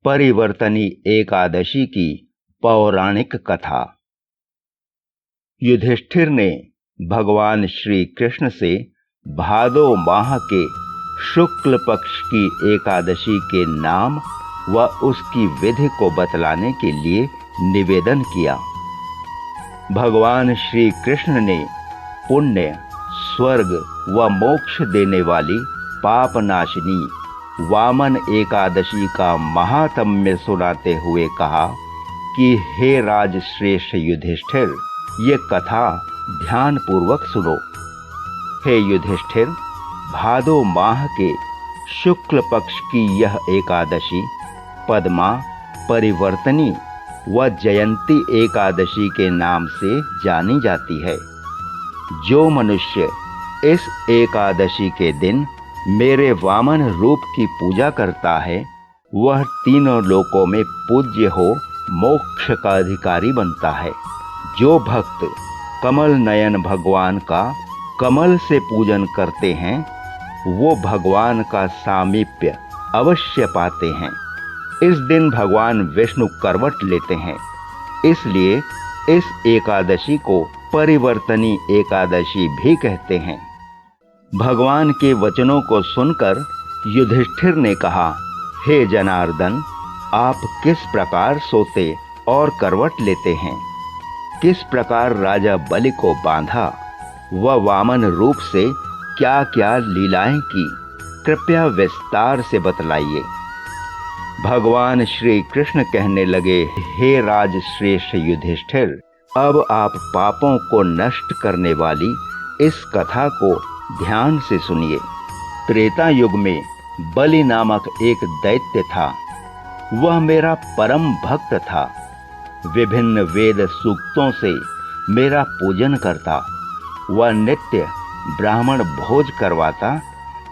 परिवर्तनी एकादशी की पौराणिक कथा। युधिष्ठिर ने भगवान श्री कृष्ण से भादो माह के शुक्ल पक्ष की एकादशी के नाम व उसकी विधि को बतलाने के लिए निवेदन किया। भगवान श्री कृष्ण ने पुण्य, स्वर्ग व मोक्ष देने वाली पापनाशिनी वामन एकादशी का महात्म्य सुनाते हुए कहा कि हे राजश्रेष्ठ युधिष्ठिर, ये कथा ध्यानपूर्वक सुनो। हे युधिष्ठिर, भादो माह के शुक्ल पक्ष की यह एकादशी पद्मा, परिवर्तनी व जयंती एकादशी के नाम से जानी जाती है। जो मनुष्य इस एकादशी के दिन मेरे वामन रूप की पूजा करता है, वह तीनों लोकों में पूज्य हो मोक्ष का अधिकारी बनता है। जो भक्त कमल नयन भगवान का कमल से पूजन करते हैं, वो भगवान का सामीप्य अवश्य पाते हैं। इस दिन भगवान विष्णु करवट लेते हैं, इसलिए इस एकादशी को परिवर्तनी एकादशी भी कहते हैं। भगवान के वचनों को सुनकर युधिष्ठिर ने कहा, हे जनार्दन, आप किस प्रकार सोते और करवट लेते हैं? किस प्रकार राजा बलि को बांधा व वामन रूप से क्या क्या लीलाएं की, कृपया विस्तार से बतलाइए। भगवान श्री कृष्ण कहने लगे, हे राजश्रेष्ठ युधिष्ठिर, अब आप पापों को नष्ट करने वाली इस कथा को ध्यान से सुनिए। त्रेता युग में बलि नामक एक दैत्य था। वह मेरा परम भक्त था। विभिन्न वेद सूक्तों से मेरा पूजन करता। वह नित्य ब्राह्मण भोज करवाता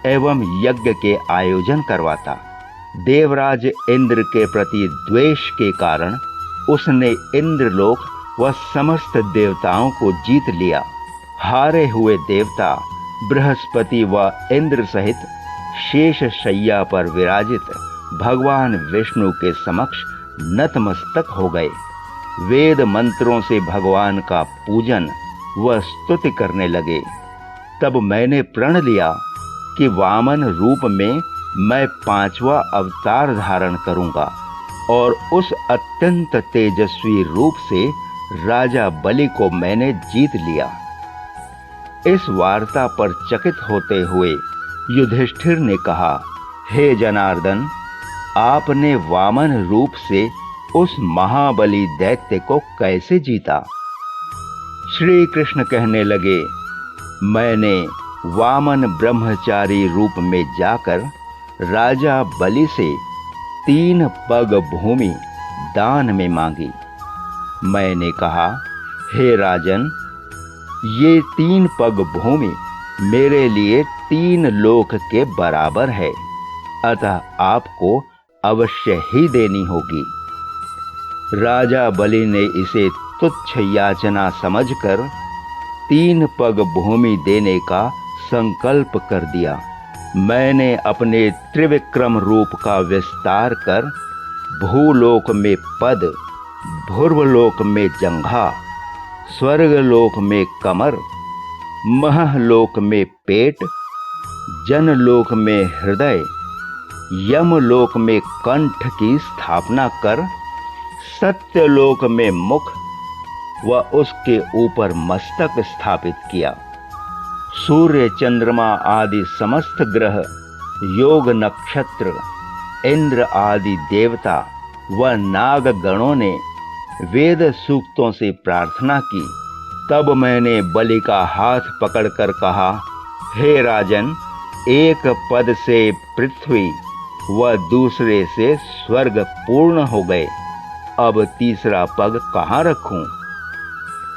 एवं यज्ञ के आयोजन करवाता। देवराज इंद्र के प्रति द्वेष के कारण उसने इंद्रलोक व समस्त देवताओं को जीत लिया। हारे हुए देवता बृहस्पति व इंद्र सहित शेष शैया पर विराजित भगवान विष्णु के समक्ष नतमस्तक हो गए। वेद मंत्रों से भगवान का पूजन व स्तुति करने लगे। तब मैंने प्रण लिया कि वामन रूप में मैं 5वां अवतार धारण करूंगा और उस अत्यंत तेजस्वी रूप से राजा बलि को मैंने जीत लिया। इस वार्ता पर चकित होते हुए युधिष्ठिर ने कहा, हे जनार्दन, आपने वामन रूप से उस महाबली दैत्य को कैसे जीता? श्री कृष्ण कहने लगे, मैंने वामन ब्रह्मचारी रूप में जाकर राजा बलि से 3 पग भूमि दान में मांगी। मैंने कहा, हे राजन, ये 3 पग भूमि मेरे लिए 3 लोक के बराबर है, अतः आपको अवश्य ही देनी होगी। राजा बलि ने इसे तुच्छ याचना समझकर 3 पग भूमि देने का संकल्प कर दिया। मैंने अपने त्रिविक्रम रूप का विस्तार कर भूलोक में पद, भुर्वलोक में जंघा, स्वर्गलोक में कमर, महलोक में पेट, जनलोक में हृदय, यमलोक में कंठ की स्थापना कर सत्यलोक में मुख व उसके ऊपर मस्तक स्थापित किया। सूर्य, चंद्रमा आदि समस्त ग्रह, योग नक्षत्र, इंद्र आदि देवता व नाग गणों ने वेद सूक्तों से प्रार्थना की। तब मैंने बलि का हाथ पकड़कर कहा, हे राजन, एक पद से पृथ्वी व दूसरे से स्वर्ग पूर्ण हो गए, अब तीसरा पग कहाँ रखूं?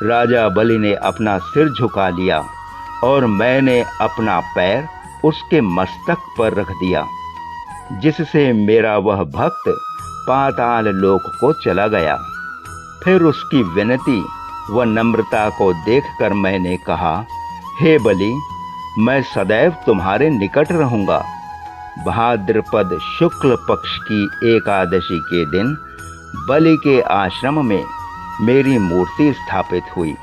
राजा बलि ने अपना सिर झुका लिया और मैंने अपना पैर उसके मस्तक पर रख दिया, जिससे मेरा वह भक्त पाताल लोक को चला गया। फिर उसकी विनती व नम्रता को देखकर मैंने कहा, हे बलि, मैं सदैव तुम्हारे निकट रहूंगा। भाद्रपद शुक्ल पक्ष की एकादशी के दिन बलि के आश्रम में मेरी मूर्ति स्थापित हुई।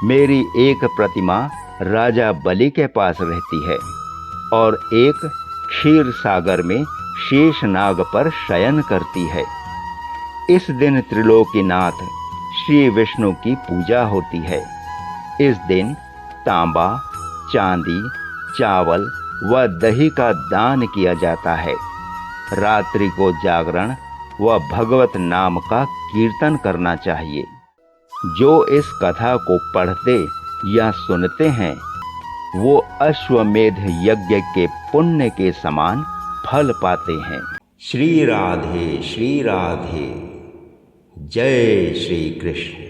मेरी एक प्रतिमा राजा बलि के पास रहती है और एक क्षीर सागर में शेषनाग पर शयन करती है। इस दिन त्रिलोकीनाथ श्री विष्णु की पूजा होती है। इस दिन तांबा, चांदी, चावल व दही का दान किया जाता है। रात्रि को जागरण व भगवत नाम का कीर्तन करना चाहिए। जो इस कथा को पढ़ते या सुनते हैं वो अश्वमेध यज्ञ के पुण्य के समान फल पाते हैं। श्री राधे जय श्री कृष्ण।